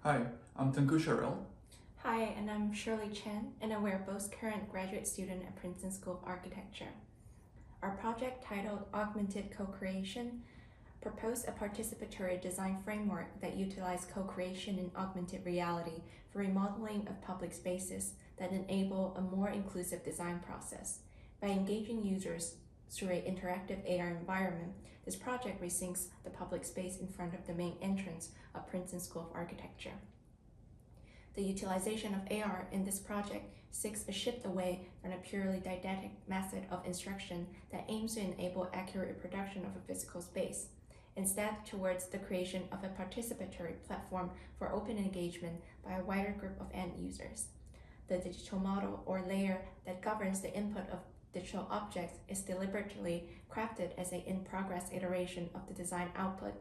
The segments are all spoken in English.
Hi, I'm Tengku Sharil. Hi, and I'm Shirley Chen, and we're both current graduate student at Princeton School of Architecture. Our project, titled Augmented Co-Creation, proposed a participatory design framework that utilized co-creation in augmented reality for remodeling of public spaces that enable a more inclusive design process. By engaging users through an interactive AR environment, this project resyncs the public space in front of the main entrance of Princeton School of Architecture. The utilization of AR in this project seeks a shift away from a purely didactic method of instruction that aims to enable accurate reproduction of a physical space, instead towards the creation of a participatory platform for open engagement by a wider group of end users. The digital model or layer that governs the input of digital objects is deliberately crafted as an in-progress iteration of the design output,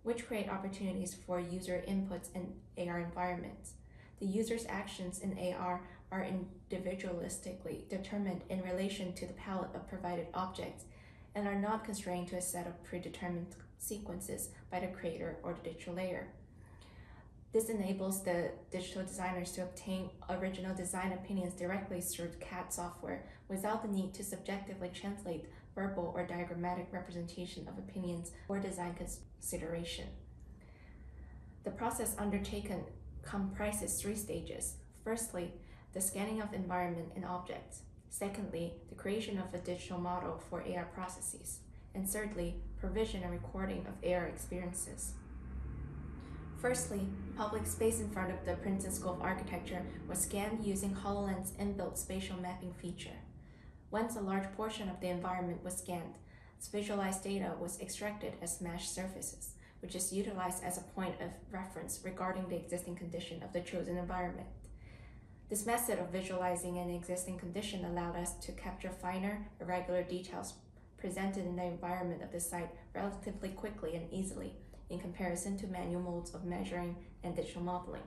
which create opportunities for user inputs in AR environments. The user's actions in AR are individualistically determined in relation to the palette of provided objects and are not constrained to a set of predetermined sequences by the creator or the digital layer. This enables the digital designers to obtain original design opinions directly through CAD software without the need to subjectively translate verbal or diagrammatic representation of opinions or design consideration. The process undertaken comprises 3 stages. Firstly, the scanning of environment and objects. Secondly, the creation of a digital model for AR processes. And thirdly, provision and recording of AR experiences. Firstly, public space in front of the Princeton School of Architecture was scanned using HoloLens' inbuilt spatial mapping feature. Once a large portion of the environment was scanned, its visualized data was extracted as mesh surfaces, which is utilized as a point of reference regarding the existing condition of the chosen environment. This method of visualizing an existing condition allowed us to capture finer, irregular details presented in the environment of the site relatively quickly and easily in comparison to manual modes of measuring and digital modeling.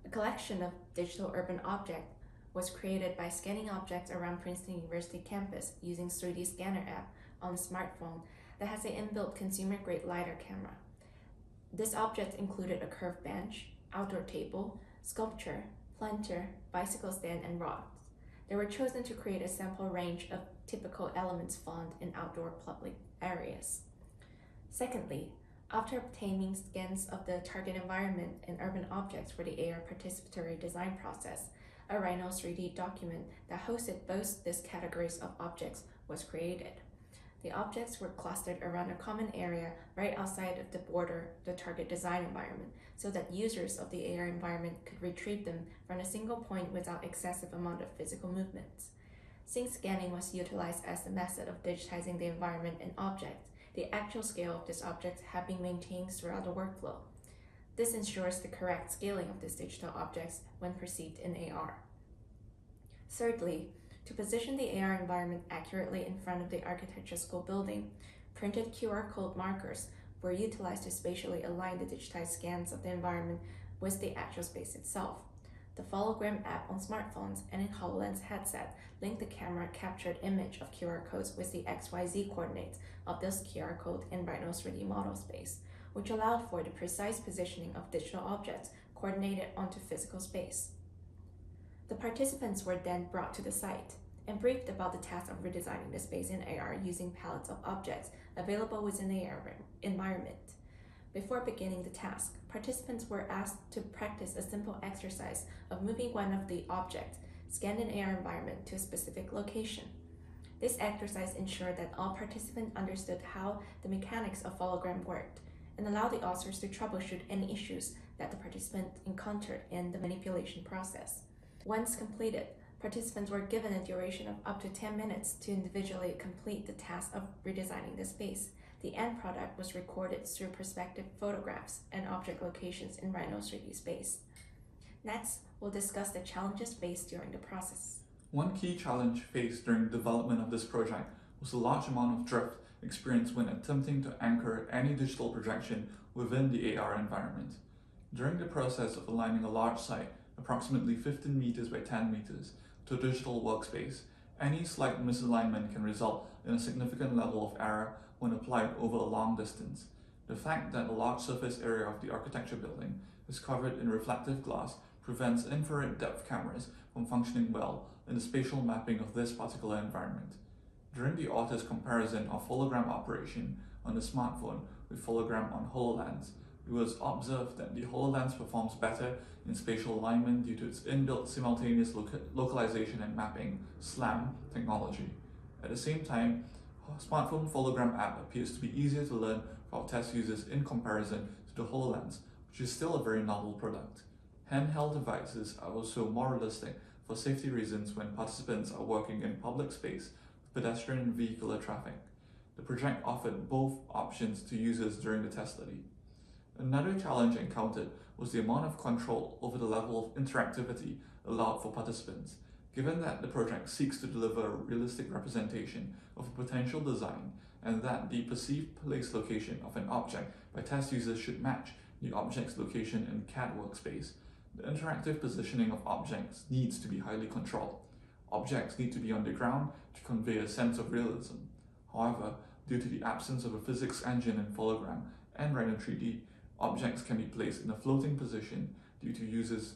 A collection of digital urban objects was created by scanning objects around Princeton University campus using 3D scanner app on a smartphone that has an inbuilt consumer-grade LiDAR camera. This object included a curved bench, outdoor table, sculpture, planter, bicycle stand, and rocks. They were chosen to create a sample range of typical elements found in outdoor public areas. Secondly, after obtaining scans of the target environment and urban objects for the AR participatory design process, a Rhino 3D document that hosted both these categories of objects was created. The objects were clustered around a common area right outside of the border of the target design environment, so that users of the AR environment could retrieve them from a single point without excessive amount of physical movements. Since scanning was utilized as the method of digitizing the environment and objects, the actual scale of these objects have been maintained throughout the workflow. This ensures the correct scaling of these digital objects when perceived in AR. Thirdly, to position the AR environment accurately in front of the architecture school building, printed QR code markers were utilized to spatially align the digitized scans of the environment with the actual space itself. The Fologram app on smartphones and in HoloLens headset linked the camera captured image of QR codes with the XYZ coordinates of this QR code in Rhino 3D model space, which allowed for the precise positioning of digital objects coordinated onto physical space. The participants were then brought to the site and briefed about the task of redesigning the space in AR using palettes of objects available within the AR environment. Before beginning the task, participants were asked to practice a simple exercise of moving one of the objects scanned in AR environment to a specific location. This exercise ensured that all participants understood how the mechanics of Fologram worked and allowed the authors to troubleshoot any issues that the participant encountered in the manipulation process. Once completed, participants were given a duration of up to 10 minutes to individually complete the task of redesigning the space. The end product was recorded through perspective photographs and object locations in Rhino 3D space. Next, we'll discuss the challenges faced during the process. One key challenge faced during the development of this project was the large amount of drift experienced when attempting to anchor any digital projection within the AR environment. During the process of aligning a large site, approximately 15 meters by 10 meters, to a digital workspace, any slight misalignment can result in a significant level of error when applied over a long distance. The fact that a large surface area of the architecture building is covered in reflective glass prevents infrared depth cameras from functioning well in the spatial mapping of this particular environment. During the author's comparison of Fologram operation on the smartphone with Fologram on HoloLens, it was observed that the HoloLens performs better in spatial alignment due to its inbuilt simultaneous localization and mapping (SLAM) technology. At the same time, smartphone Fologram app appears to be easier to learn for our test users in comparison to the HoloLens, which is still a very novel product. Handheld devices are also more realistic for safety reasons when participants are working in public space with pedestrian and vehicular traffic. The project offered both options to users during the test study. Another challenge encountered was the amount of control over the level of interactivity allowed for participants. Given that the project seeks to deliver a realistic representation of a potential design and that the perceived place location of an object by test users should match the object's location in CAD workspace, the interactive positioning of objects needs to be highly controlled. Objects need to be on the ground to convey a sense of realism. However, due to the absence of a physics engine in Fologram and Rhino 3D, objects can be placed in a floating position due to users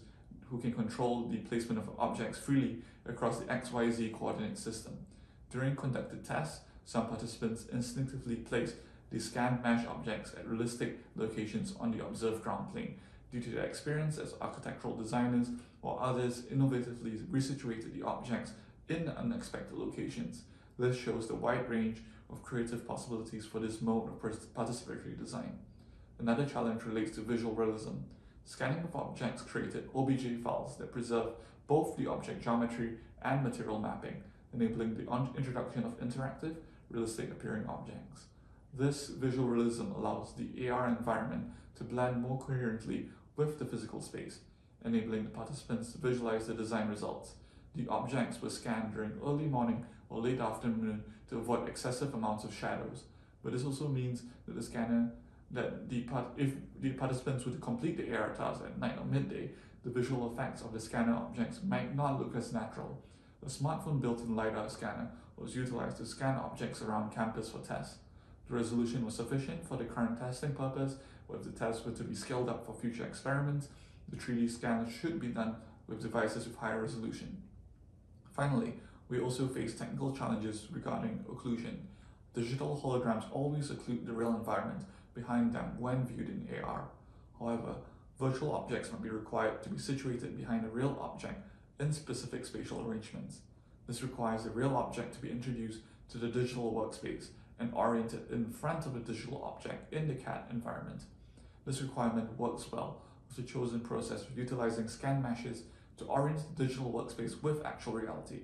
who can control the placement of objects freely across the XYZ coordinate system. During conducted tests, some participants instinctively placed the scanned mesh objects at realistic locations on the observed ground plane due to their experience as architectural designers, while others innovatively resituated the objects in unexpected locations. This shows the wide range of creative possibilities for this mode of participatory design. Another challenge relates to visual realism. Scanning of objects created OBJ files that preserve both the object geometry and material mapping, enabling the introduction of interactive, realistic appearing objects. This visual realism allows the AR environment to blend more coherently with the physical space, enabling the participants to visualize the design results. The objects were scanned during early morning or late afternoon to avoid excessive amounts of shadows, but this also means that if the participants were to complete the AR task at night or midday, the visual effects of the scanner objects might not look as natural. A smartphone built-in LiDAR scanner was utilized to scan objects around campus for tests. The resolution was sufficient for the current testing purpose, but if the tests were to be scaled up for future experiments, the 3D scans should be done with devices with higher resolution. Finally, we also face technical challenges regarding occlusion. Digital holograms always occlude the real environment behind them when viewed in AR. However, virtual objects might be required to be situated behind a real object in specific spatial arrangements. This requires the real object to be introduced to the digital workspace and oriented in front of the digital object in the CAD environment. This requirement works well with the chosen process of utilizing scan meshes to orient the digital workspace with actual reality.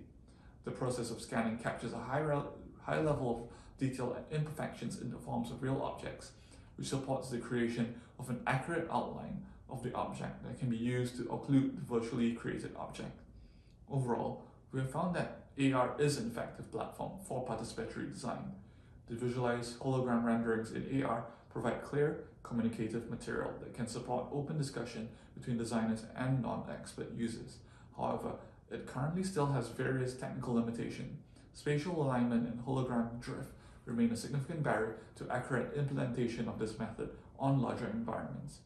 The process of scanning captures a high level of detail and imperfections in the forms of real objects, which supports the creation of an accurate outline of the object that can be used to occlude the virtually created object. Overall, we have found that AR is an effective platform for participatory design. The visualized hologram renderings in AR provide clear, communicative material that can support open discussion between designers and non-expert users. However, it currently still has various technical limitations. Spatial alignment and hologram drift remain a significant barrier to accurate implementation of this method on larger environments.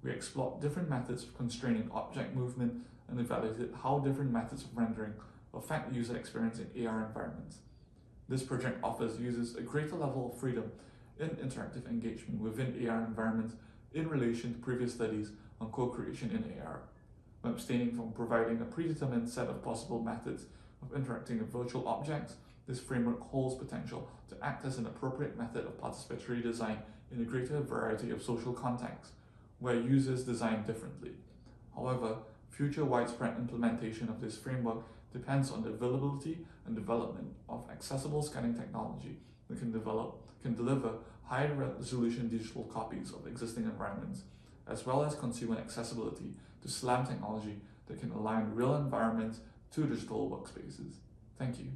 We explored different methods of constraining object movement and evaluated how different methods of rendering affect user experience in AR environments. This project offers users a greater level of freedom in interactive engagement within AR environments in relation to previous studies on co-creation in AR. By abstaining from providing a predetermined set of possible methods of interacting with virtual objects, this framework holds potential to act as an appropriate method of participatory design in a greater variety of social contexts, where users design differently. However, future widespread implementation of this framework depends on the availability and development of accessible scanning technology that can deliver high-resolution digital copies of existing environments, as well as consumer accessibility to SLAM technology that can align real environments to digital workspaces. Thank you.